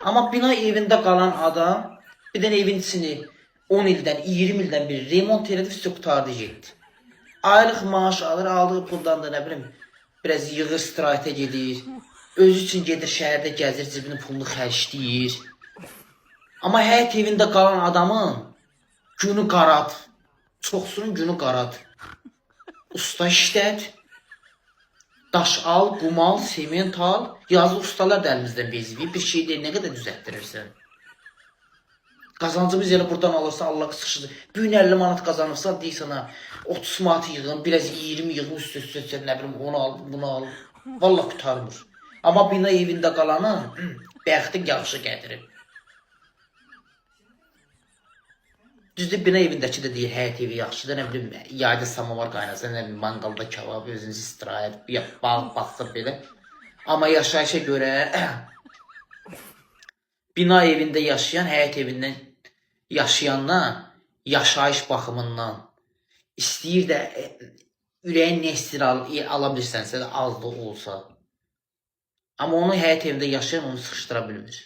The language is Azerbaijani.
Amma bina evində qalan adam bir dənə evin içini 10 ildən, 20 ildən bir remont elədi, üstü qutardı getdi. Aylıq maaş alır, aldığı puldan da nə bilim, biraz yığır, istirahətə gedir. Özü üçün gedir şəhərdə gəzir, cibinin pulunu xərcləyir. Amma həyət evində qalan adamın günü qarad. Çoxsunun günü qarad. Usta işlət, daş al, qum al, sement al. Yazı ustalar da əlimizdən bezivir. Bir şey deyil, nə qədər düzəltdirirsən. Qazancımız elə buradan alırsan, Allah sıxışır. Bu gün 50 manat qazanırsan, deyirsən ha, 30 manat yığın, biraz 20 yığın, üst-üstə, nə bilim, onu al, bunu al. Vallahi qutarmır. Amma bina evində qalanın bəxti yaxşı gətirir. Düzdür, bina evindəki də deyir, həyət evi yaxşıdır, nə bilim, yayda samovar qaynasın, nə bilim, manqalda kebab, özünüz istirahət, baxsın belə. Amma yaşayışa görə bina evində yaşayan, həyət evindən yaşayandan, yaşayış baxımından istəyir də ürəyin nə istəyir ala bilirsənsə də az da olsa. Amma onu həyət evində yaşayan onu sıxışdıra bilmir.